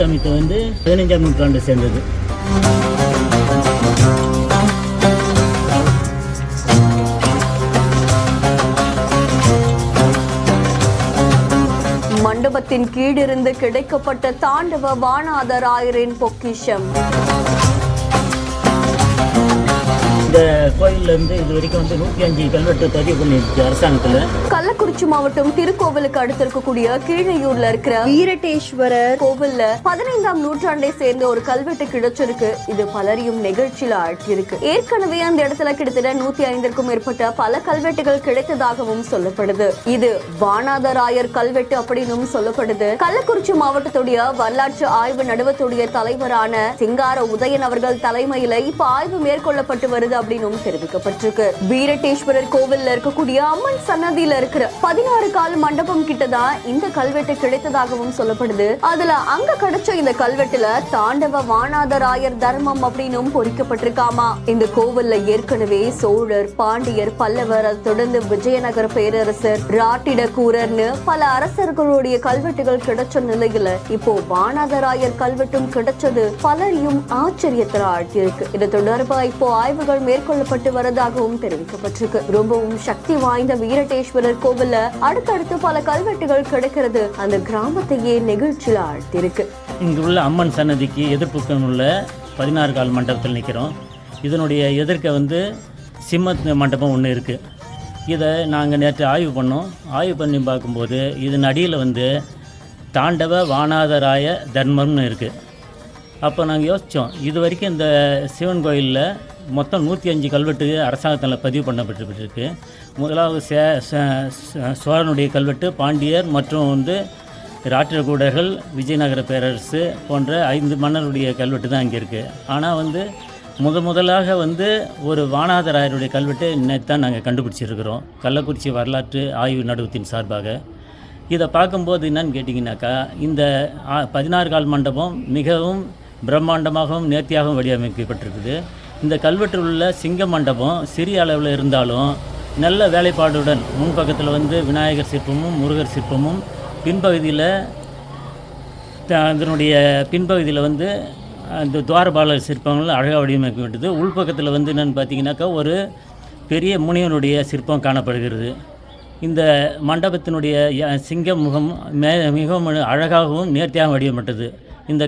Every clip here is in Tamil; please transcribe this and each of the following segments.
கல்வெட்டு அமைப்பு வந்து 15ஆம் நூற்றாண்டு சேர்ந்தது. மண்டபத்தின் கீழிருந்து கிடைக்கப்பட்ட தாண்டவ வானாதராயரின் பொக்கிஷம். இந்த கோயில்ல இருந்து இது வரைக்கும் வந்து 105 கல்வெட்டு பதிவு பண்ணிருக்கு அரசாங்கத்துல. கள்ளக்குறிச்சி மாவட்டம் திருக்கோவிலுக்கு அடுத்து இருக்கக்கூடிய கீழையூர்ல இருக்கிற வீரட்டேஸ்வரர் கோவில்ல 15ஆம் நூற்றாண்டை சேர்ந்த ஒரு கல்வெட்டு கிடைச்சிருக்கு. இது பலரையும் நெகிழ்ச்சியில ஆழ்த்தியிருக்கு. ஏற்கனவே அந்த இடத்துல கிட்டத்தட்ட 105க்கும் மேற்பட்ட பல கல்வெட்டுகள் கிடைத்ததாகவும் சொல்லப்படுது. இது வானாதராயர் கல்வெட்டு அப்படின்னு சொல்லப்படுது. கள்ளக்குறிச்சி மாவட்டத்துடைய வரலாற்று ஆய்வு நடுவத்துடைய தலைவரான சிங்கார உதயன் அவர்கள் தலைமையில இப்ப ஆய்வு மேற்கொள்ளப்பட்டு வருது அப்படின்னு தெரிவிக்கப்பட்டிருக்கு. வீரட்டேஸ்வரர் கோவில்ல இருக்கக்கூடிய அம்மன் சன்னதியில இருக்கிற 16 கால் மண்டபம் கிட்டதான் இந்த கல்வெட்டு கிடைத்ததாகவும் சொல்லப்படுது. அதுல அங்க கிடைச்ச இந்த கல்வெட்டுல தாண்டவ வானாதராயர் தர்மம் அப்படின்னு பொறிக்கப்பட்டிருக்காமா. இந்த கோவில்ல ஏற்கனவே சோழர், பாண்டியர், பல்லவர், அதை தொடர்ந்து விஜயநகர பேரரசர், ராட்டிடக்கூரர்னு பல அரசர்களுடைய கல்வெட்டுகள் கிடைச்ச நிலையில இப்போ வானாதராயர் கல்வெட்டும் கிடைச்சது பலரையும் ஆச்சரியத்தில் ஆழ்த்தியிருக்கு. இது தொடர்பா இப்போ ஆய்வுகள் மேற்கொள்ளப்பட்டு வரதாகவும் தெரிவிக்கப்பட்டிருக்கு. ரொம்பவும் சக்தி வாய்ந்த வீரட்டேஸ்வரர் கோவில்ல அடுத்தடுத்து பல கல்வெட்டுகள் கிடைக்கிறது அந்த கிராமத்தையே நெகிழ்ச்சியில் ஆழ்த்திருக்கு. இங்குள்ள அம்மன் சன்னதிக்கு எதிர்ப்புக்கம் உள்ள 16 கால் மண்டபத்தில் நிற்கிறோம். இதனுடைய எதிர்க்க வந்து சிம்ம மண்டபம் ஒன்று இருக்குது. இதை நாங்கள் நேற்று ஆய்வு பண்ணோம். ஆய்வு பண்ணி பார்க்கும்போது இதன் அடியில் வந்து தாண்டவ வானாதராய தர்மம்னு இருக்குது. அப்போ நாங்கள் யோசித்தோம், இது வரைக்கும் இந்த சிவன் கோயிலில் மொத்தம் 105 கல்வெட்டு அரசாங்கத்தில் பதிவு பண்ணப்பட்டிருக்கு. முதலாவது சோழனுடைய கல்வெட்டு, பாண்டியர் மற்றும் வந்து ராட்டிரகூடர்கள், விஜயநகர பேரரசு போன்ற 5 மன்னருடைய கல்வெட்டு தான் இங்கே இருக்குது. ஆனால் வந்து முதலாக வந்து ஒரு வானாதராயருடைய கல்வெட்டு நேற்று தான் நாங்கள் கண்டுபிடிச்சிருக்கிறோம் கள்ளக்குறிச்சி வரலாற்று ஆய்வு நடுவத்தின் சார்பாக. இதை பார்க்கும்போது என்னன்னு கேட்டிங்கனாக்கா, இந்த 16 கால் மண்டபம் மிகவும் பிரம்மாண்டமாகவும் நேர்த்தியாகவும் வடிவமைக்கப்பட்டிருக்குது. இந்த கல்வெட்டில் உள்ள சிங்க மண்டபம் சிறிய அளவில் இருந்தாலும் நல்ல வேலைப்பாடுடன் முன்பக்கத்தில் வந்து விநாயகர் சிற்பமும் முருகர் சிற்பமும், பின்பகுதியில் அதனுடைய பின்பகுதியில் வந்து அந்த துவாரபாலர் சிற்பங்கள் அழகாக வடிவமைக்கப்பட்டது. உள்பக்கத்தில் வந்து என்னென்னு பார்த்தீங்கன்னாக்கா ஒரு பெரிய முனிவனுடைய சிற்பம் காணப்படுகிறது. இந்த மண்டபத்தினுடைய சிங்க முகம் மிகவும் அழகாகவும் நேர்த்தியாகவும் வடிவமைப்பட்டது. இந்த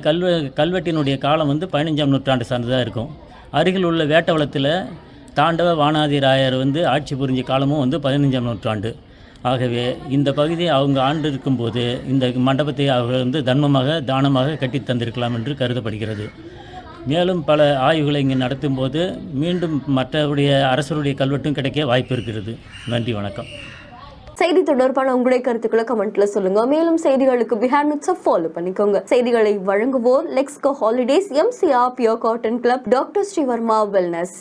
கல்வெட்டினுடைய காலம் வந்து 15ஆம் நூற்றாண்டு சார்ந்ததாக இருக்கும். அருகில் உள்ள வேட்டவளத்தில் தாண்டவ வானாதிராயர் வந்து ஆட்சி புரிஞ்ச காலமும் வந்து 15ஆம் நூற்றாண்டு. ஆகவே இந்த பகுதியை அவங்க ஆண்டு இருக்கும்போது இந்த மண்டபத்தை அவர்கள் வந்து தர்மமாக தானமாக கட்டி தந்திருக்கலாம் என்று கருதப்படுகிறது. மேலும் பல ஆய்வுகளை இங்கே நடத்தும் போது மீண்டும் மற்றவருடைய அரசருடைய கல்வெட்டும் கிடைக்க வாய்ப்பு இருக்கிறது. நன்றி, வணக்கம். செய்தி தொடர்பான உங்களுடைய கருத்துக்களை கமெண்ட்ல சொல்லுங்க. மேலும் செய்திகளுக்கு பிஹைண்ட் நியூஸை ஃபாலோ பண்ணிக்கோங்க. செய்திகளை வழங்குவோர் Lexco holidays, MCR pure cotton club, doctor Sreevarma wellness.